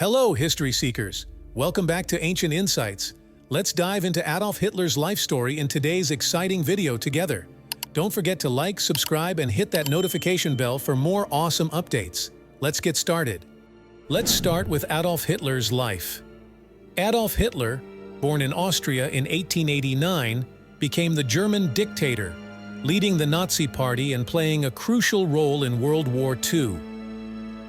Hello, history seekers. Welcome back to Ancient Insights. Let's dive into Adolf Hitler's life story in today's exciting video together. Don't forget to like, subscribe, and hit that notification bell for more awesome updates. Let's get started. Let's start with Adolf Hitler's life. Adolf Hitler, born in Austria in 1889, became the German dictator, leading the Nazi Party and playing a crucial role in World War II.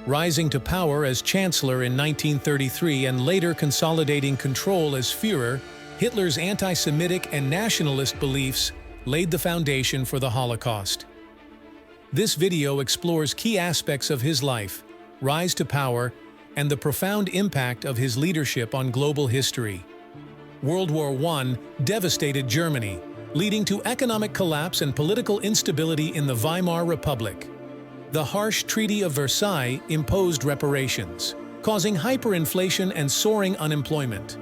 Rising to power as Chancellor in 1933 and later consolidating control as Führer, Hitler's anti-Semitic and nationalist beliefs laid the foundation for the Holocaust. This video explores key aspects of his life, rise to power, and the profound impact of his leadership on global history. World War I devastated Germany, leading to economic collapse and political instability in the Weimar Republic. The harsh Treaty of Versailles imposed reparations, causing hyperinflation and soaring unemployment.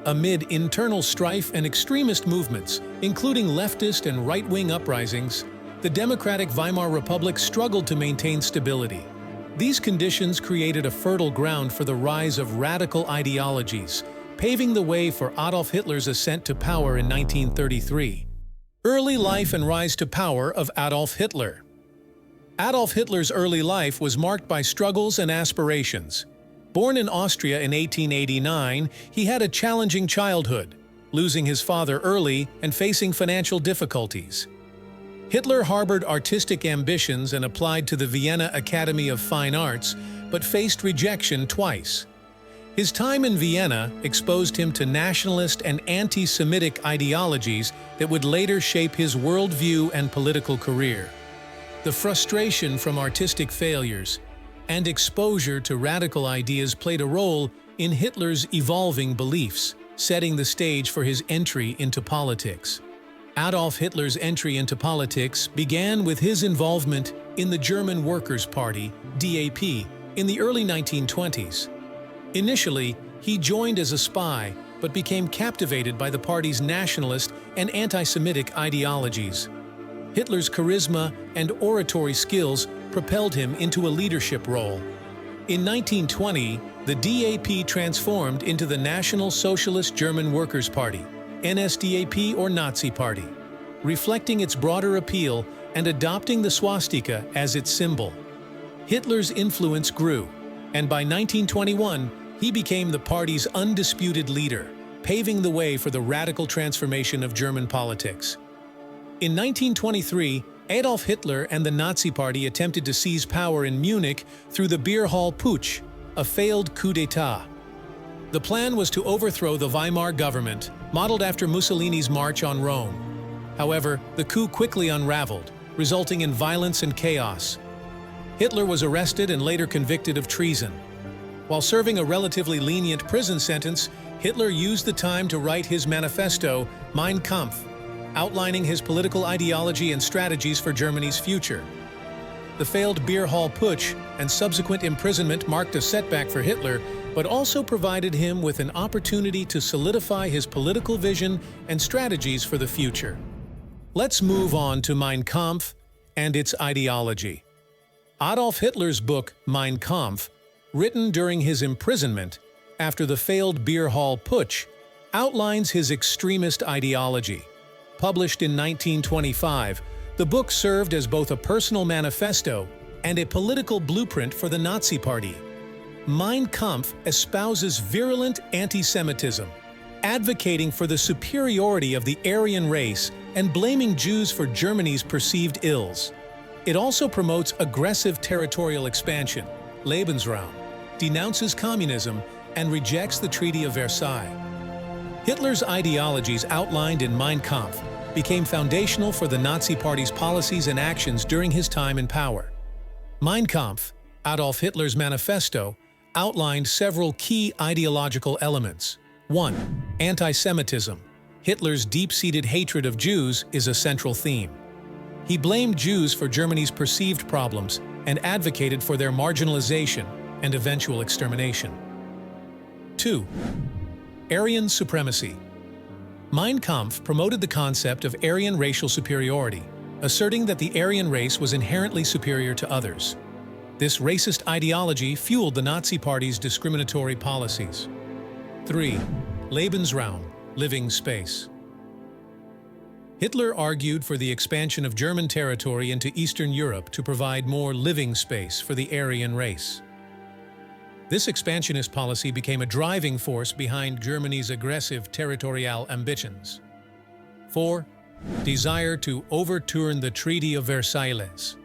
Amid internal strife and extremist movements, including leftist and right-wing uprisings, the democratic Weimar Republic struggled to maintain stability. These conditions created a fertile ground for the rise of radical ideologies, paving the way for Adolf Hitler's ascent to power in 1933. Early life and rise to power of Adolf Hitler. Adolf Hitler's early life was marked by struggles and aspirations. Born in Austria in 1889, he had a challenging childhood, losing his father early and facing financial difficulties. Hitler harbored artistic ambitions and applied to the Vienna Academy of Fine Arts, but faced rejection twice. His time in Vienna exposed him to nationalist and anti-Semitic ideologies that would later shape his worldview and political career. The frustration from artistic failures and exposure to radical ideas played a role in Hitler's evolving beliefs, setting the stage for his entry into politics. Adolf Hitler's entry into politics began with his involvement in the German Workers' Party, DAP, in the early 1920s. Initially, he joined as a spy, but became captivated by the party's nationalist and anti-Semitic ideologies. Hitler's charisma and oratory skills propelled him into a leadership role. In 1920, the DAP transformed into the National Socialist German Workers' Party, NSDAP or Nazi Party, reflecting its broader appeal and adopting the swastika as its symbol. Hitler's influence grew, and by 1921, he became the party's undisputed leader, paving the way for the radical transformation of German politics. In 1923, Adolf Hitler and the Nazi Party attempted to seize power in Munich through the Beer Hall Putsch, a failed coup d'état. The plan was to overthrow the Weimar government, modeled after Mussolini's March on Rome. However, the coup quickly unraveled, resulting in violence and chaos. Hitler was arrested and later convicted of treason. While serving a relatively lenient prison sentence, Hitler used the time to write his manifesto, Mein Kampf, outlining his political ideology and strategies for Germany's future. The failed Beer Hall Putsch and subsequent imprisonment marked a setback for Hitler, but also provided him with an opportunity to solidify his political vision and strategies for the future. Let's move on to Mein Kampf and its ideology. Adolf Hitler's book, Mein Kampf, written during his imprisonment after the failed Beer Hall Putsch, outlines his extremist ideology. Published in 1925, the book served as both a personal manifesto and a political blueprint for the Nazi Party. Mein Kampf espouses virulent anti-Semitism, advocating for the superiority of the Aryan race and blaming Jews for Germany's perceived ills. It also promotes aggressive territorial expansion, Lebensraum, denounces communism, and rejects the Treaty of Versailles. Hitler's ideologies outlined in Mein Kampf became foundational for the Nazi Party's policies and actions during his time in power. Mein Kampf, Adolf Hitler's manifesto, outlined several key ideological elements. 1. Anti-Semitism. Hitler's deep-seated hatred of Jews is a central theme. He blamed Jews for Germany's perceived problems and advocated for their marginalization and eventual extermination. 2. Aryan supremacy. Mein Kampf promoted the concept of Aryan racial superiority, asserting that the Aryan race was inherently superior to others. This racist ideology fueled the Nazi Party's discriminatory policies. 3. Lebensraum, living space. Hitler argued for the expansion of German territory into Eastern Europe to provide more living space for the Aryan race. This expansionist policy became a driving force behind Germany's aggressive territorial ambitions. 4. Desire to overturn the Treaty of Versailles.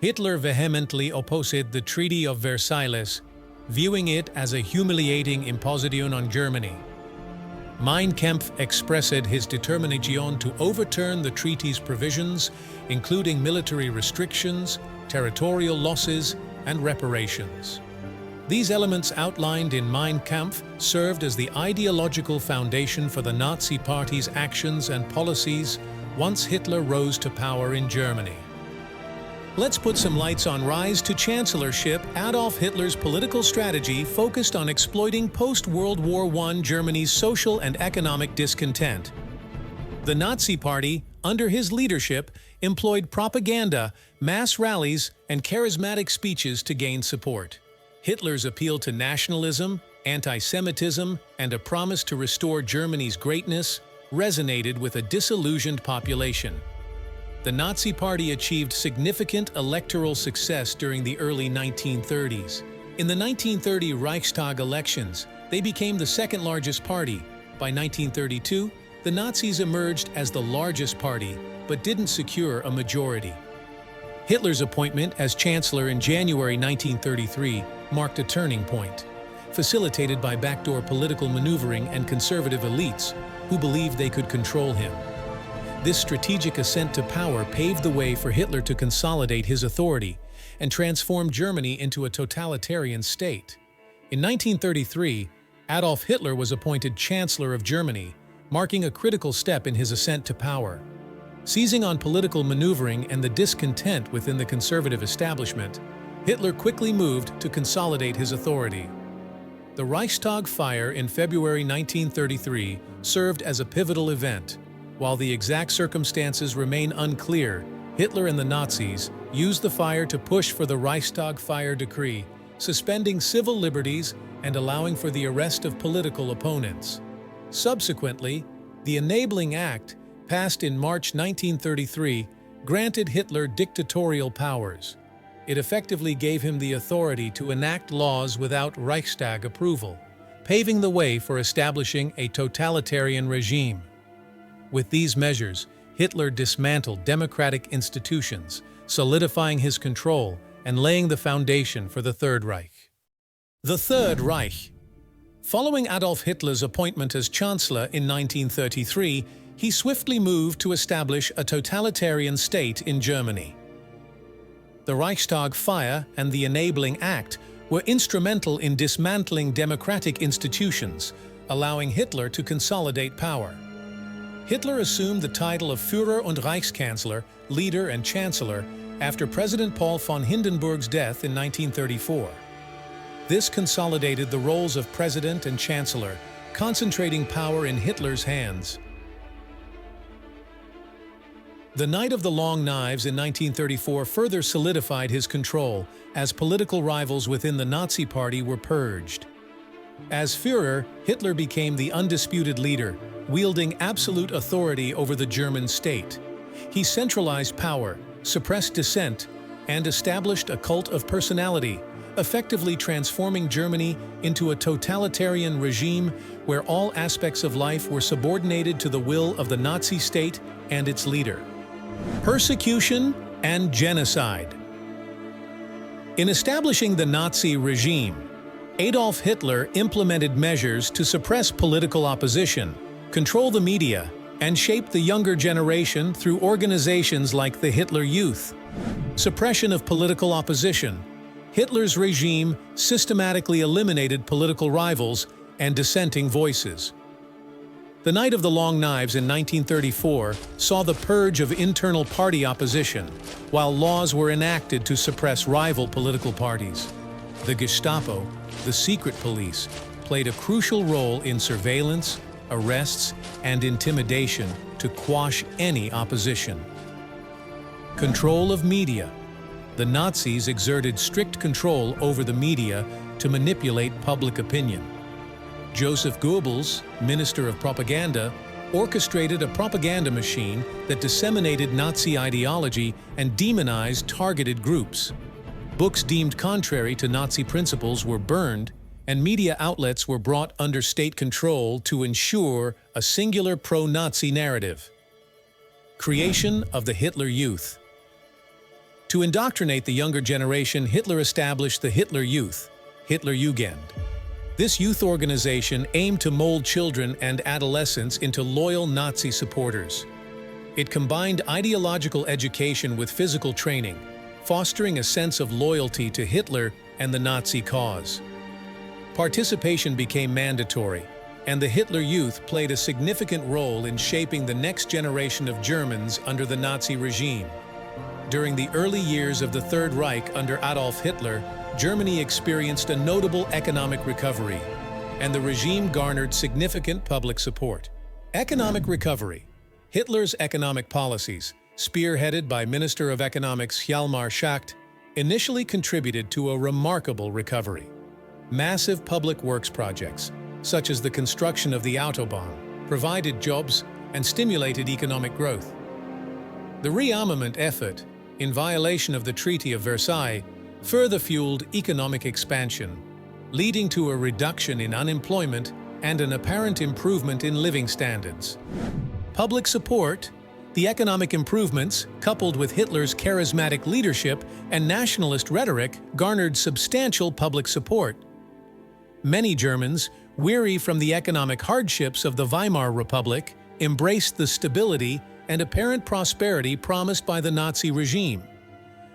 Hitler vehemently opposed the Treaty of Versailles, viewing it as a humiliating imposition on Germany. Mein Kampf expressed his determination to overturn the treaty's provisions, including military restrictions, territorial losses, and reparations. These elements outlined in Mein Kampf served as the ideological foundation for the Nazi Party's actions and policies once Hitler rose to power in Germany. Let's put some lights on rise to chancellorship. Adolf Hitler's political strategy focused on exploiting post-World War I Germany's social and economic discontent. The Nazi Party, under his leadership, employed propaganda, mass rallies, and charismatic speeches to gain support. Hitler's appeal to nationalism, anti-Semitism, and a promise to restore Germany's greatness resonated with a disillusioned population. The Nazi Party achieved significant electoral success during the early 1930s. In the 1930 Reichstag elections, they became the second-largest party. By 1932, the Nazis emerged as the largest party, but didn't secure a majority. Hitler's appointment as chancellor in January 1933 marked a turning point, facilitated by backdoor political maneuvering and conservative elites who believed they could control him. This strategic ascent to power paved the way for Hitler to consolidate his authority and transform Germany into a totalitarian state. In 1933, Adolf Hitler was appointed Chancellor of Germany, marking a critical step in his ascent to power. Seizing on political maneuvering and the discontent within the conservative establishment, Hitler quickly moved to consolidate his authority. The Reichstag fire in February 1933 served as a pivotal event. While the exact circumstances remain unclear, Hitler and the Nazis used the fire to push for the Reichstag fire decree, suspending civil liberties and allowing for the arrest of political opponents. Subsequently, the Enabling Act, passed in March 1933, granted Hitler dictatorial powers. It effectively gave him the authority to enact laws without Reichstag approval, paving the way for establishing a totalitarian regime. With these measures, Hitler dismantled democratic institutions, solidifying his control and laying the foundation for the Third Reich. The Third Reich. Following Adolf Hitler's appointment as Chancellor in 1933, he swiftly moved to establish a totalitarian state in Germany. The Reichstag fire and the Enabling Act were instrumental in dismantling democratic institutions, allowing Hitler to consolidate power. Hitler assumed the title of Führer und Reichskanzler, leader and chancellor, after President Paul von Hindenburg's death in 1934. This consolidated the roles of president and chancellor, concentrating power in Hitler's hands. The Night of the Long Knives in 1934 further solidified his control, as political rivals within the Nazi Party were purged. As Führer, Hitler became the undisputed leader, wielding absolute authority over the German state. He centralized power, suppressed dissent, and established a cult of personality, effectively transforming Germany into a totalitarian regime where all aspects of life were subordinated to the will of the Nazi state and its leader. Persecution and genocide. In establishing the Nazi regime, Adolf Hitler implemented measures to suppress political opposition, control the media, and shape the younger generation through organizations like the Hitler Youth. Suppression of political opposition. Hitler's regime systematically eliminated political rivals and dissenting voices. The Night of the Long Knives in 1934 saw the purge of internal party opposition, while laws were enacted to suppress rival political parties. The Gestapo, the secret police, played a crucial role in surveillance, arrests, and intimidation to quash any opposition. Control of media. the Nazis exerted strict control over the media to manipulate public opinion. Joseph Goebbels, Minister of Propaganda, orchestrated a propaganda machine that disseminated Nazi ideology and demonized targeted groups. Books deemed contrary to Nazi principles were burned, and media outlets were brought under state control to ensure a singular pro-Nazi narrative. Creation of the Hitler Youth. To indoctrinate the younger generation, Hitler established the Hitler Youth, Hitlerjugend. This youth organization aimed to mold children and adolescents into loyal Nazi supporters. It combined ideological education with physical training, fostering a sense of loyalty to Hitler and the Nazi cause. Participation became mandatory, and the Hitler Youth played a significant role in shaping the next generation of Germans under the Nazi regime. During the early years of the Third Reich under Adolf Hitler, Germany experienced a notable economic recovery, and the regime garnered significant public support. Economic recovery. Hitler's economic policies, spearheaded by Minister of Economics Hjalmar Schacht, initially contributed to a remarkable recovery. Massive public works projects, such as the construction of the Autobahn, provided jobs and stimulated economic growth. The rearmament effort, in violation of the Treaty of Versailles, further fueled economic expansion, leading to a reduction in unemployment and an apparent improvement in living standards. Public support. The economic improvements, coupled with Hitler's charismatic leadership and nationalist rhetoric, garnered substantial public support. Many Germans, weary from the economic hardships of the Weimar Republic, embraced the stability and apparent prosperity promised by the Nazi regime.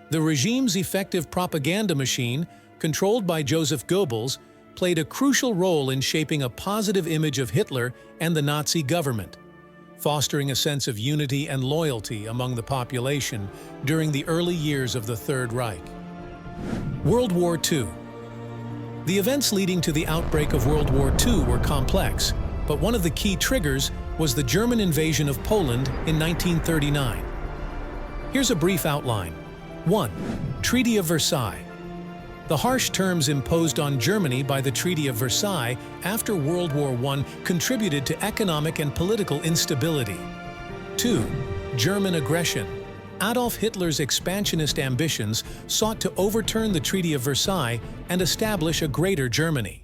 The regime's effective propaganda machine, controlled by Joseph Goebbels, played a crucial role in shaping a positive image of Hitler and the Nazi government, fostering a sense of unity and loyalty among the population during the early years of the Third Reich. World War II. The events leading to the outbreak of World War II were complex, but one of the key triggers was the German invasion of Poland in 1939. Here's a brief outline. 1. Treaty of Versailles. The harsh terms imposed on Germany by the Treaty of Versailles after World War I contributed to economic and political instability. 2. German aggression. Adolf Hitler's expansionist ambitions sought to overturn the Treaty of Versailles and establish a greater Germany.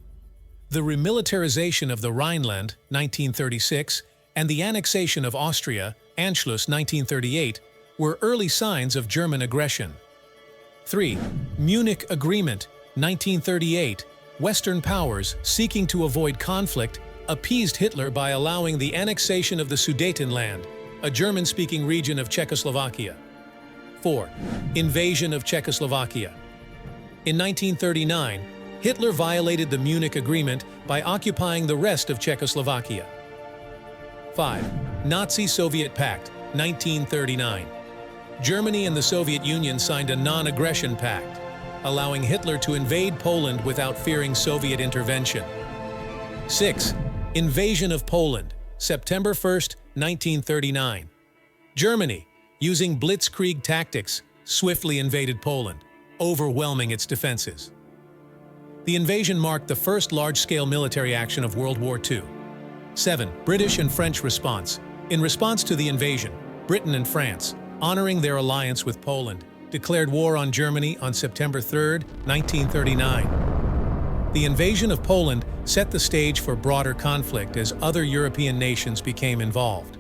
The remilitarization of the Rhineland, 1936, and the annexation of Austria, Anschluss 1938, were early signs of German aggression. 3. Munich Agreement, 1938. Western powers, seeking to avoid conflict, appeased Hitler by allowing the annexation of the Sudetenland, a German-speaking region of Czechoslovakia. 4. Invasion of Czechoslovakia. In 1939, Hitler violated the Munich Agreement by occupying the rest of Czechoslovakia. 5. Nazi-Soviet Pact, 1939. Germany and the Soviet Union signed a non-aggression pact, allowing Hitler to invade Poland without fearing Soviet intervention. 6. Invasion of Poland, September 1, 1939. Germany, using blitzkrieg tactics, swiftly invaded Poland, overwhelming its defenses. The invasion marked the first large-scale military action of World War II. 7. British and French response. In response to the invasion, Britain and France, honoring their alliance with Poland, declared war on Germany on September 3, 1939. The invasion of Poland set the stage for broader conflict as other European nations became involved.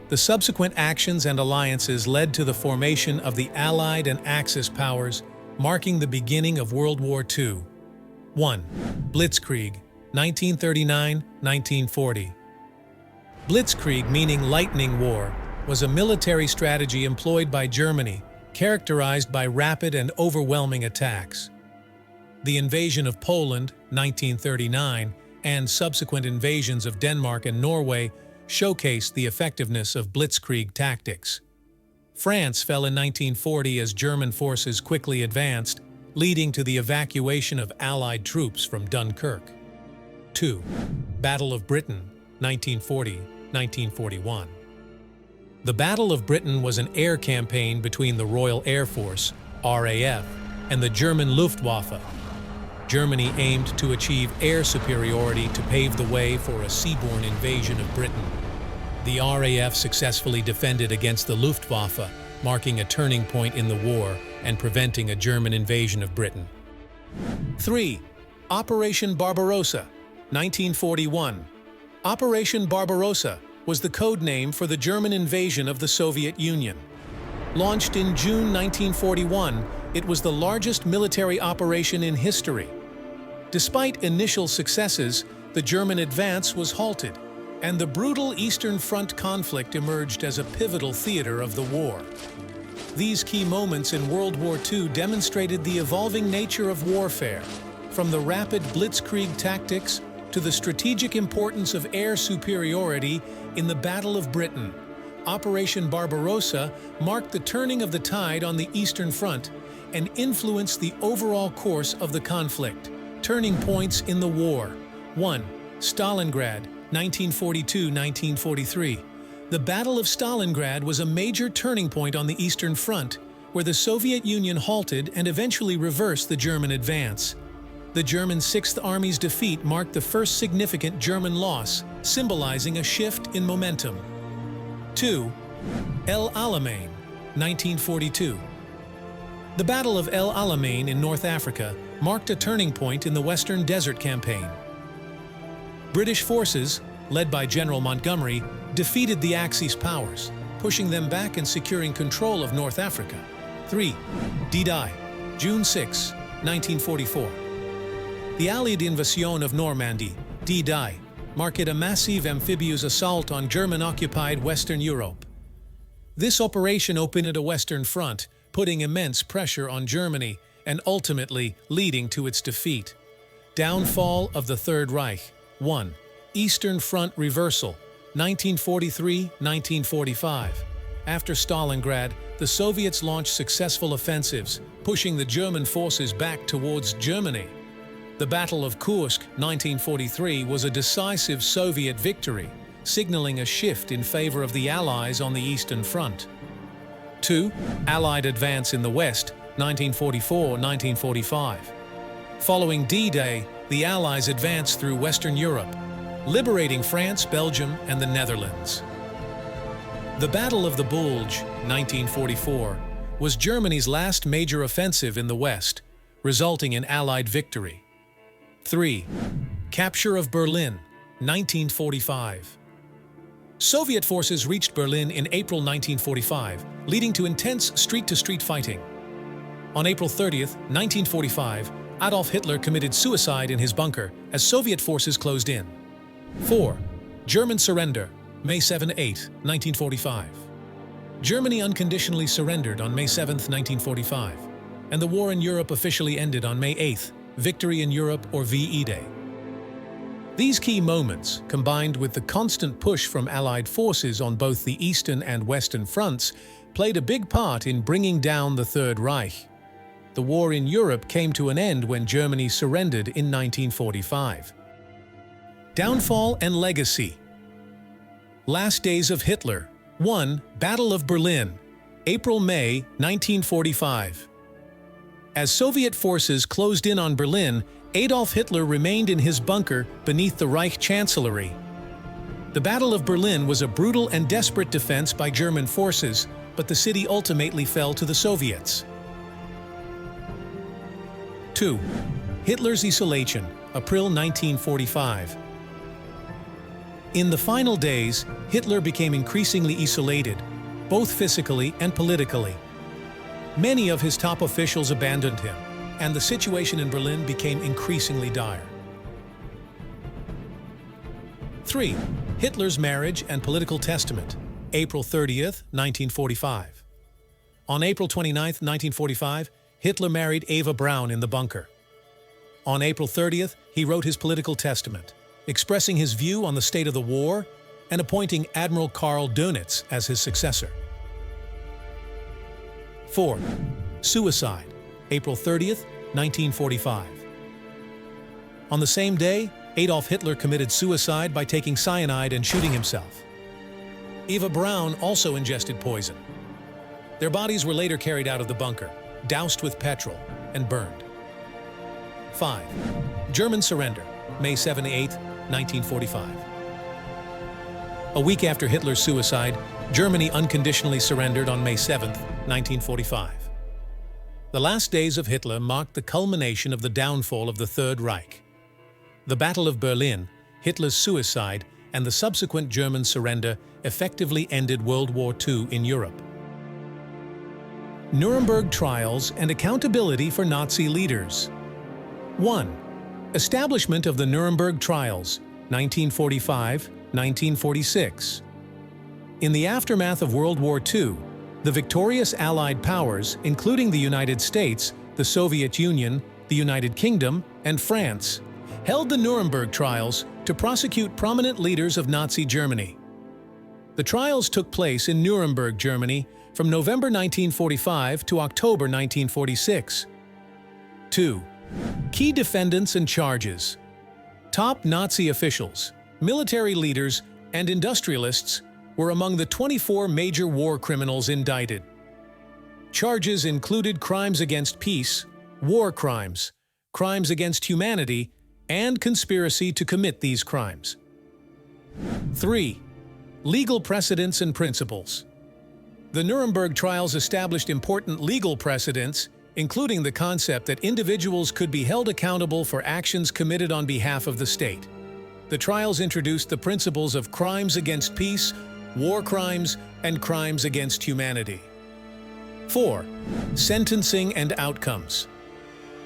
The subsequent actions and alliances led to the formation of the Allied and Axis powers, marking the beginning of World War II. 1. Blitzkrieg, 1939–1940. Blitzkrieg, meaning lightning war, was a military strategy employed by Germany, characterized by rapid and overwhelming attacks. The invasion of Poland, 1939, and subsequent invasions of Denmark and Norway showcased the effectiveness of blitzkrieg tactics. France fell in 1940 as German forces quickly advanced, leading to the evacuation of Allied troops from Dunkirk. 2. Battle of Britain, 1940–1941. The Battle of Britain was an air campaign between the Royal Air Force, RAF, and the German Luftwaffe. Germany aimed to achieve air superiority to pave the way for a seaborne invasion of Britain. The RAF successfully defended against the Luftwaffe, marking a turning point in the war and preventing a German invasion of Britain. 3. Operation Barbarossa, 1941. Operation Barbarossa was the code name for the German invasion of the Soviet Union. Launched in June 1941, it was the largest military operation in history. Despite initial successes, the German advance was halted, and the brutal Eastern Front conflict emerged as a pivotal theater of the war. These key moments in World War II demonstrated the evolving nature of warfare, from the rapid blitzkrieg tactics to the strategic importance of air superiority in the Battle of Britain. Operation Barbarossa marked the turning of the tide on the Eastern Front and influenced the overall course of the conflict. Turning points in the war. 1. Stalingrad, 1942–1943. The Battle of Stalingrad was a major turning point on the Eastern Front, where the Soviet Union halted and eventually reversed the German advance. The German Sixth Army's defeat marked the first significant German loss, symbolizing a shift in momentum. 2. El Alamein, 1942. The Battle of El Alamein in North Africa marked a turning point in the Western Desert Campaign. British forces, led by General Montgomery, defeated the Axis powers, pushing them back and securing control of North Africa. 3. D-Day, June 6, 1944. The Allied invasion of Normandy, D-Day, marked a massive amphibious assault on German-occupied Western Europe. This operation opened a Western front, putting immense pressure on Germany and ultimately leading to its defeat. Downfall of the Third Reich. 1. Eastern Front reversal, 1943–1945. After Stalingrad, the Soviets launched successful offensives, pushing the German forces back towards Germany. The Battle of Kursk, 1943, was a decisive Soviet victory, signaling a shift in favor of the Allies on the Eastern Front. 2. Allied advance in the West, 1944–1945. Following D-Day, the Allies advanced through Western Europe, liberating France, Belgium, and the Netherlands. The Battle of the Bulge, 1944, was Germany's last major offensive in the West, resulting in Allied victory. 3. Capture of Berlin, 1945. Soviet forces reached Berlin in April 1945, leading to intense street-to-street fighting. On April 30, 1945, Adolf Hitler committed suicide in his bunker as Soviet forces closed in. 4. German surrender, May 7–8, 1945. Germany unconditionally surrendered on May 7, 1945, and the war in Europe officially ended on May 8, Victory in Europe or VE Day. These key moments, combined with the constant push from Allied forces on both the Eastern and Western fronts, played a big part in bringing down the Third Reich. The war in Europe came to an end when Germany surrendered in 1945. Downfall and legacy. Last days of Hitler. 1. Battle of Berlin, April–May 1945. As Soviet forces closed in on Berlin, Adolf Hitler remained in his bunker beneath the Reich Chancellery. The Battle of Berlin was a brutal and desperate defense by German forces, but the city ultimately fell to the Soviets. 2. Hitler's isolation, April 1945. In the final days, Hitler became increasingly isolated, both physically and politically. Many of his top officials abandoned him, and the situation in Berlin became increasingly dire. 3. Hitler's marriage and political testament, April 30, 1945. On April 29, 1945, Hitler married Eva Braun in the bunker. On April 30th, he wrote his political testament, expressing his view on the state of the war and appointing Admiral Karl Dönitz as his successor. 4. Suicide, April 30th, 1945. On the same day, Adolf Hitler committed suicide by taking cyanide and shooting himself. Eva Braun also ingested poison. Their bodies were later carried out of the bunker, doused with petrol, and burned. 5. German surrender, May 7–8, 1945. A week after Hitler's suicide, Germany unconditionally surrendered on May 7, 1945. The last days of Hitler marked the culmination of the downfall of the Third Reich. The Battle of Berlin, Hitler's suicide, and the subsequent German surrender effectively ended World War II in Europe. Nuremberg trials and accountability for Nazi leaders. 1. Establishment of the Nuremberg trials, 1945–1946. In the aftermath of World War II, the victorious Allied powers, including the United States, the Soviet Union, the United Kingdom, and France, held the Nuremberg trials to prosecute prominent leaders of Nazi Germany. The trials took place in Nuremberg, Germany, from November 1945 to October 1946. 2. Key defendants and charges. Top Nazi officials, military leaders, and industrialists were among the 24 major war criminals indicted. Charges included crimes against peace, war crimes, crimes against humanity, and conspiracy to commit these crimes. 3. Legal precedents and principles. The Nuremberg trials established important legal precedents, including the concept that individuals could be held accountable for actions committed on behalf of the state. The trials introduced the principles of crimes against peace, war crimes, and crimes against humanity. 4. Sentencing and outcomes.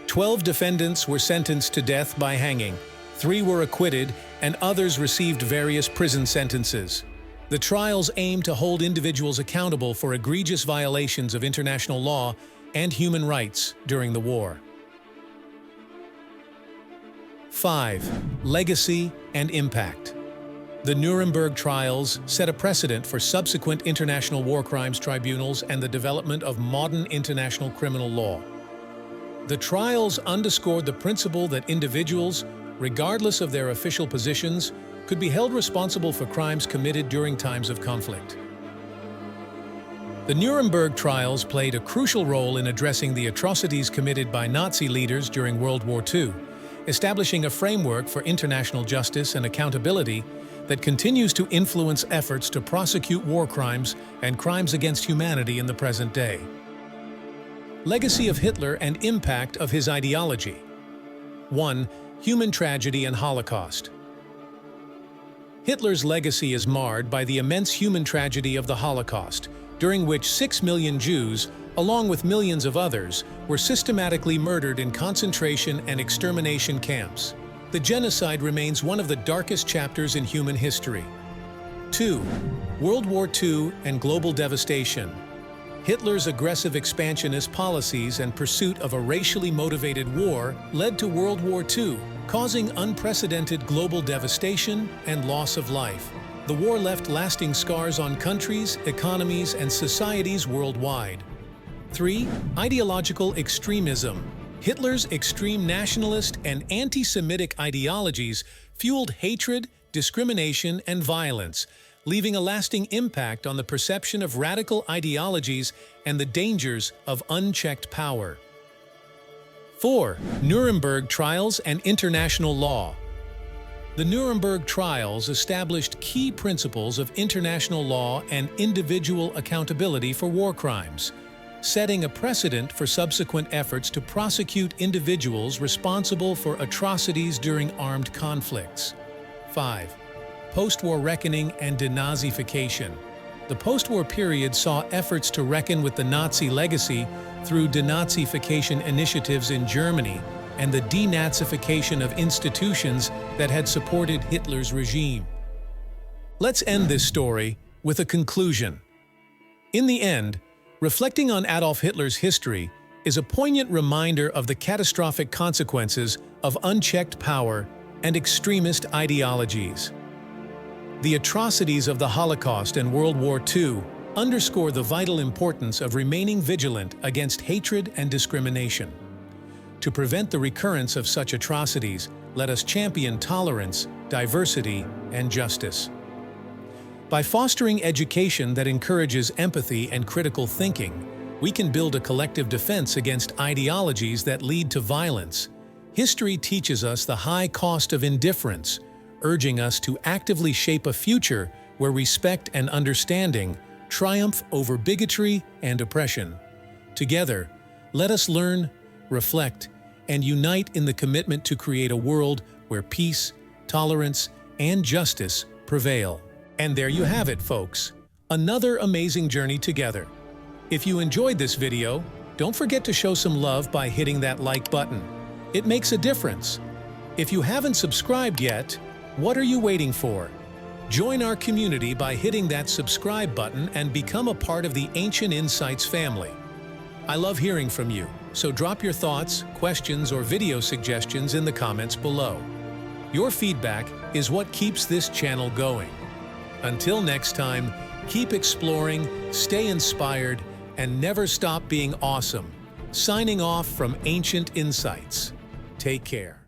12 defendants were sentenced to death by hanging, 3 were acquitted, and others received various prison sentences. The trials aimed to hold individuals accountable for egregious violations of international law and human rights during the war. 5. Legacy and impact. The Nuremberg trials set a precedent for subsequent international war crimes tribunals and the development of modern international criminal law. The trials underscored the principle that individuals, regardless of their official positions, could be held responsible for crimes committed during times of conflict. The Nuremberg trials played a crucial role in addressing the atrocities committed by Nazi leaders during World War II, establishing a framework for international justice and accountability that continues to influence efforts to prosecute war crimes and crimes against humanity in the present day. Legacy of Hitler and impact of his ideology. 1. Human tragedy and Holocaust. Hitler's legacy is marred by the immense human tragedy of the Holocaust, during which 6 million Jews, along with millions of others, were systematically murdered in concentration and extermination camps. The genocide remains one of the darkest chapters in human history. 2. World War II and global devastation. Hitler's aggressive expansionist policies and pursuit of a racially motivated war led to World War II, causing unprecedented global devastation and loss of life. The war left lasting scars on countries, economies, and societies worldwide. 3. Ideological extremism. Hitler's extreme nationalist and anti-Semitic ideologies fueled hatred, discrimination, and violence, leaving a lasting impact on the perception of radical ideologies and the dangers of unchecked power. 4. Nuremberg trials and international law. The Nuremberg trials established key principles of international law and individual accountability for war crimes, setting a precedent for subsequent efforts to prosecute individuals responsible for atrocities during armed conflicts. 5. Post-war reckoning and denazification. The post-war period saw efforts to reckon with the Nazi legacy through denazification initiatives in Germany and the denazification of institutions that had supported Hitler's regime. Let's end this story with a conclusion. In the end, reflecting on Adolf Hitler's history is a poignant reminder of the catastrophic consequences of unchecked power and extremist ideologies. The atrocities of the Holocaust and World War II underscore the vital importance of remaining vigilant against hatred and discrimination. To prevent the recurrence of such atrocities, let us champion tolerance, diversity, and justice. By fostering education that encourages empathy and critical thinking, we can build a collective defense against ideologies that lead to violence. History teaches us the high cost of indifference, urging us to actively shape a future where respect and understanding triumph over bigotry and oppression. Together, let us learn, reflect, and unite in the commitment to create a world where peace, tolerance, and justice prevail. And there you have it, folks. Another amazing journey together. If you enjoyed this video, don't forget to show some love by hitting that like button. It makes a difference. If you haven't subscribed yet, what are you waiting for? Join our community by hitting that subscribe button and become a part of the Ancient Insights family. I love hearing from you, so drop your thoughts, questions, or video suggestions in the comments below. Your feedback is what keeps this channel going. Until next time, keep exploring, stay inspired, and never stop being awesome. Signing off from Ancient Insights. Take care.